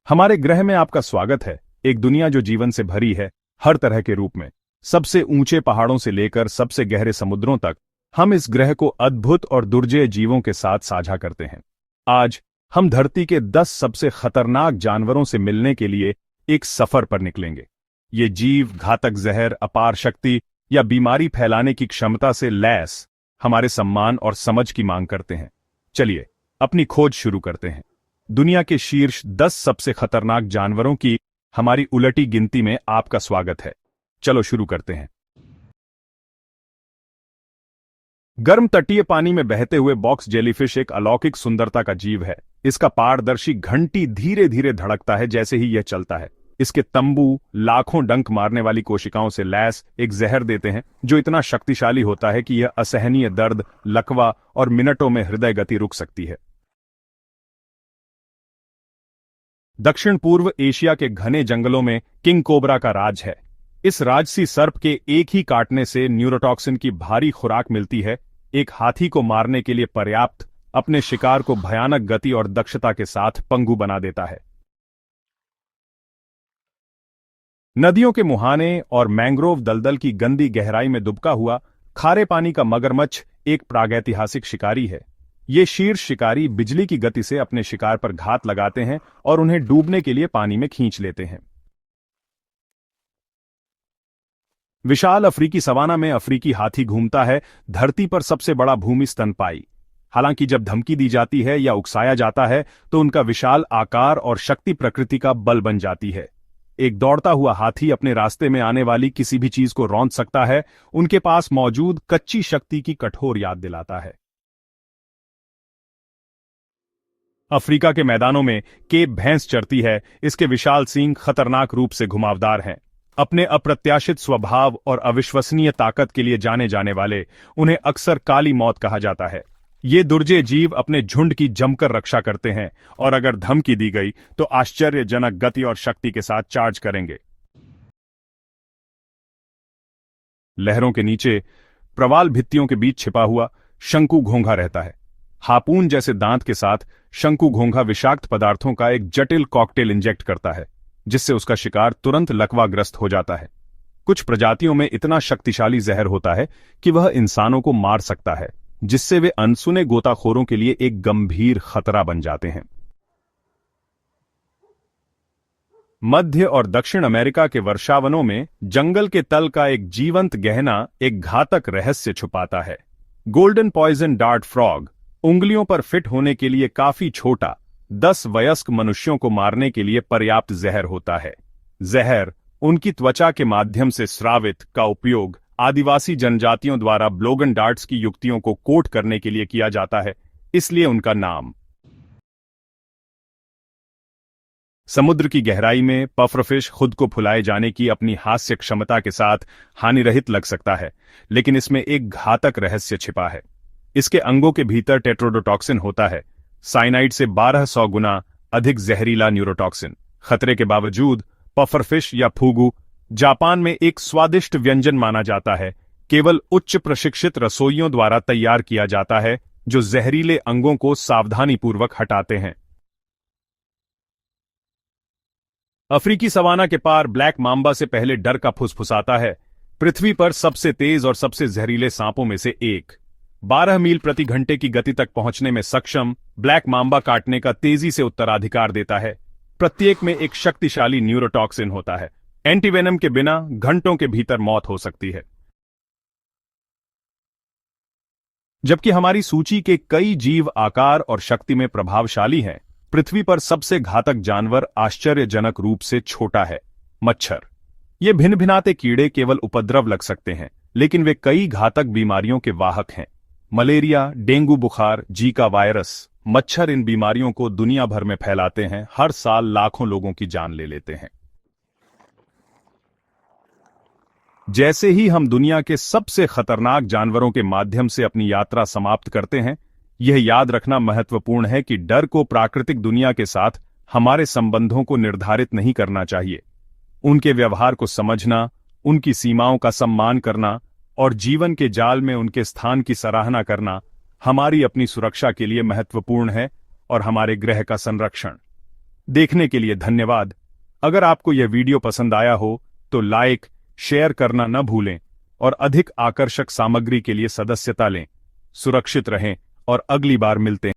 हमारे ग्रह में आपका स्वागत है। एक दुनिया जो जीवन से भरी है, हर तरह के रूप में, सबसे ऊंचे पहाड़ों से लेकर सबसे गहरे समुद्रों तक। हम इस ग्रह को अद्भुत और दुर्जय जीवों के साथ साझा करते हैं। आज हम धरती के 10 सबसे खतरनाक जानवरों से मिलने के लिए एक सफर पर निकलेंगे। ये जीव घातक जहर, अपार शक्ति या बीमारी फैलाने की क्षमता से लैस हमारे सम्मान और समझ की मांग करते हैं। चलिए अपनी खोज शुरू करते हैं। दुनिया के शीर्ष 10 सबसे खतरनाक जानवरों की हमारी उलटी गिनती में आपका स्वागत है। चलो शुरू करते हैं। गर्म तटीय पानी में बहते हुए बॉक्स जेलीफिश एक अलौकिक सुंदरता का जीव है। इसका पारदर्शी घंटी धीरे धीरे धड़कता है जैसे ही यह चलता है। इसके तंबू लाखों डंक मारने वाली कोशिकाओं से लैस एक जहर देते हैं जो इतना शक्तिशाली होता है कि यह असहनीय दर्द, लकवा और मिनटों में हृदय गति रुक सकती है। दक्षिण पूर्व एशिया के घने जंगलों में किंग कोबरा का राज है। इस राजसी सर्प के एक ही काटने से न्यूरोटॉक्सिन की भारी खुराक मिलती है, एक हाथी को मारने के लिए पर्याप्त, अपने शिकार को भयानक गति और दक्षता के साथ पंगु बना देता है। नदियों के मुहाने और मैंग्रोव दलदल की गंदी गहराई में दुबका हुआ खारे पानी का मगरमच्छ एक प्रागैतिहासिक शिकारी है। ये शीर्ष शिकारी बिजली की गति से अपने शिकार पर घात लगाते हैं और उन्हें डूबने के लिए पानी में खींच लेते हैं। विशाल अफ्रीकी सवाना में अफ्रीकी हाथी घूमता है, धरती पर सबसे बड़ा भूमि स्तनपायी। हालांकि जब धमकी दी जाती है या उकसाया जाता है तो उनका विशाल आकार और शक्ति प्रकृति का बल बन जाती है। एक दौड़ता हुआ हाथी अपने रास्ते में आने वाली किसी भी चीज को रौंद सकता है, उनके पास मौजूद कच्ची शक्ति की कठोर याद दिलाता है। अफ्रीका के मैदानों में केप भैंस चरती है। इसके विशाल सींग खतरनाक रूप से घुमावदार हैं। अपने अप्रत्याशित स्वभाव और अविश्वसनीय ताकत के लिए जाने जाने वाले उन्हें अक्सर काली मौत कहा जाता है। ये दुर्जय जीव अपने झुंड की जमकर रक्षा करते हैं और अगर धमकी दी गई तो आश्चर्यजनक गति और शक्ति के साथ चार्ज करेंगे। लहरों के नीचे प्रवाल भित्तियों के बीच छिपा हुआ शंकु घोंघा रहता है। हापून जैसे दांत के साथ शंकु घोंघा विषाक्त पदार्थों का एक जटिल कॉकटेल इंजेक्ट करता है, जिससे उसका शिकार तुरंत लकवाग्रस्त हो जाता है। कुछ प्रजातियों में इतना शक्तिशाली जहर होता है कि वह इंसानों को मार सकता है, जिससे वे अनसुने गोताखोरों के लिए एक गंभीर खतरा बन जाते हैं। मध्य और दक्षिण अमेरिका के वर्षावनों में जंगल के तल का एक जीवंत गहना एक घातक रहस्य छुपाता है। गोल्डन पॉइजन डार्ट फ्रॉग उंगलियों पर फिट होने के लिए काफी छोटा, 10 वयस्क मनुष्यों को मारने के लिए पर्याप्त जहर होता है। जहर उनकी त्वचा के माध्यम से स्रावित का उपयोग आदिवासी जनजातियों द्वारा ब्लोगन डार्ट्स की युक्तियों को कोट करने के लिए किया जाता है, इसलिए उनका नाम। समुद्र की गहराई में पफरफिश खुद को फुलाए जाने की अपनी हास्य क्षमता के साथ हानिरहित लग सकता है, लेकिन इसमें एक घातक रहस्य छिपा है। इसके अंगों के भीतर टेट्रोडोटॉक्सिन होता है, साइनाइड से 1200 गुना अधिक जहरीला न्यूरोटॉक्सिन। खतरे के बावजूद पफरफिश या फूगू जापान में एक स्वादिष्ट व्यंजन माना जाता है। केवल उच्च प्रशिक्षित रसोइयों द्वारा तैयार किया जाता है, जो जहरीले अंगों को सावधानीपूर्वक हटाते हैं। अफ्रीकी सवाना के पार ब्लैक मांबा से पहले डर का फुसफुसाता है। पृथ्वी पर सबसे तेज और सबसे जहरीले सांपों में से एक। 12 मील प्रति घंटे की गति तक पहुंचने में सक्षम ब्लैक मांबा काटने का तेजी से उत्तराधिकार देता है। प्रत्येक में एक शक्तिशाली न्यूरोटॉक्सिन होता है। एंटीवेनम के बिना घंटों के भीतर मौत हो सकती है। जबकि हमारी सूची के कई जीव आकार और शक्ति में प्रभावशाली हैं, पृथ्वी पर सबसे घातक जानवर आश्चर्यजनक रूप से छोटा है, मच्छर। ये भिन्न भिन्नाते कीड़े केवल उपद्रव लग सकते हैं, लेकिन वे कई घातक बीमारियों के वाहक हैं। मलेरिया, डेंगू बुखार, जीका वायरस। मच्छर इन बीमारियों को दुनिया भर में फैलाते हैं, हर साल लाखों लोगों की जान ले लेते हैं। जैसे ही हम दुनिया के सबसे खतरनाक जानवरों के माध्यम से अपनी यात्रा समाप्त करते हैं, यह याद रखना महत्वपूर्ण है कि डर को प्राकृतिक दुनिया के साथ हमारे संबंधों को निर्धारित नहीं करना चाहिए। उनके व्यवहार को समझना, उनकी सीमाओं का सम्मान करना और जीवन के जाल में उनके स्थान की सराहना करना हमारी अपनी सुरक्षा के लिए महत्वपूर्ण है और हमारे ग्रह का संरक्षण। देखने के लिए धन्यवाद। अगर आपको यह वीडियो पसंद आया हो तो लाइक, शेयर करना न भूलें और अधिक आकर्षक सामग्री के लिए सदस्यता लें। सुरक्षित रहें और अगली बार मिलते हैं।